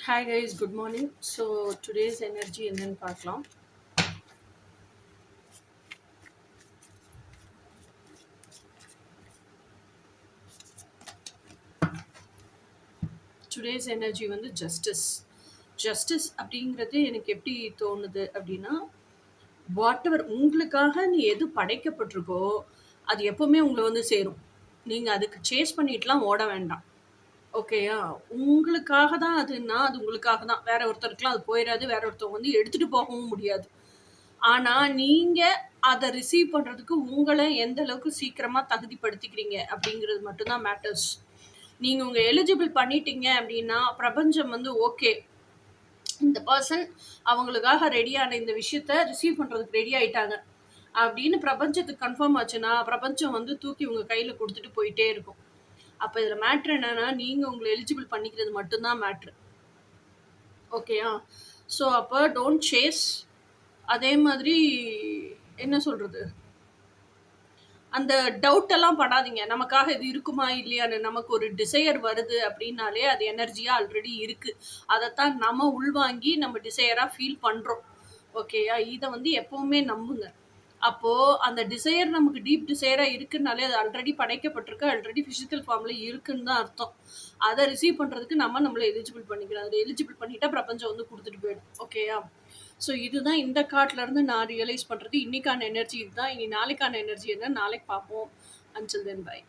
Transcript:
Hi guys, good morning. So today's energy என்னன்னு பார்க்கலாம். Today's energy வந்து ஜஸ்டிஸ். ஜஸ்டிஸ் அப்படிங்கிறது எனக்கு எப்படி தோணுது அப்படின்னா, வாட் எவர் உங்களுக்காக நீ எது படைக்கப்பட்டிருக்கோ, அது எப்பவுமே உங்கள வந்து சேரும். நீங்க அதுக்கு சேஸ் பண்ணிட்டுலாம் ஓட வேண்டாம். ஓகேயா? உங்களுக்காக தான் அதுன்னா, அது உங்களுக்காக தான். வேற ஒருத்தருக்குலாம் அது போயிறாது. வேற ஒருத்தவங்க வந்து எடுத்துட்டு போகவும் முடியாது. ஆனா, நீங்க அத ரிசீவ் பண்றதுக்கு உங்கள எந்த அளவுக்கு சீக்கிரமா தகுதிப்படுத்திக்கிறீங்க அப்படிங்கிறது மட்டும் தான் மேட்டர்ஸ். நீங்க உங்க எலிஜிபிள் பண்ணிட்டீங்க அப்படின்னா, பிரபஞ்சம் வந்து ஓகே. இந்த பெர்சன் அவங்களுக்காக ரெடியான இந்த விஷயத்த ரிசீவ் பண்றதுக்கு ரெடி ஆயிட்டாங்க. அப்படின்னு பிரபஞ்சத்துக்கு கன்ஃபார்ம் ஆச்சுன்னா, பிரபஞ்சம் வந்து தூக்கி உங்க கையில குடுத்துட்டு போயிட்டே இருக்கும். அப்ப இதுல மேட்ரு என்னன்னா, நீங்க உங்கள எலிஜிபிள் பண்ணிக்கிறது மட்டும் தான் மேட்ரு. ஓகேயா? ஸோ அப்ப டோன்ட் சேஸ். அதே மாதிரி என்ன சொல்றது? அந்த டவுட் எல்லாம் படாதீங்க. நமக்காக இது இருக்குமா? இல்லையான்னு. நமக்கு ஒரு டிசையர் வருது அப்படின்னாலே, அது எனர்ஜியா ஆல்ரெடி இருக்கு. அதத்தான் நம்ம உள்வாங்கி நம்ம டிசையரா ஃபீல் பண்றோம். ஓகேயா? இத வந்து எப்பவுமே நம்புங்க. அப்போ அந்த டிசையர் நமக்கு டீப் டிசையரா இருக்குன்னாலே, அது ஆல்ரெடி படைக்கப்பட்டிருக்கு. ஆல்ரெடி பிசிக்கல் ஃபார்ம்ல இருக்குன்னு தான் அர்த்தம். அத ரிசீவ் பண்றதுக்கு நம்மள எலிஜிபிள் பண்ணிக்கலாம். அத எலிஜிபிள் பண்ணிட்டா பிரபஞ்சம் வந்து குடுத்துட்டு போயிடும். ஓகேயா? ஸோ இதுதான் இந்த கார்ட்ல இருந்து நான் ரியலைஸ் பண்றது. இன்னைக்கான எனர்ஜி இதுதான். இனி நாளைக்கான எனர்ஜி என்ன நாளைக்கு பார்ப்போம். Until then by.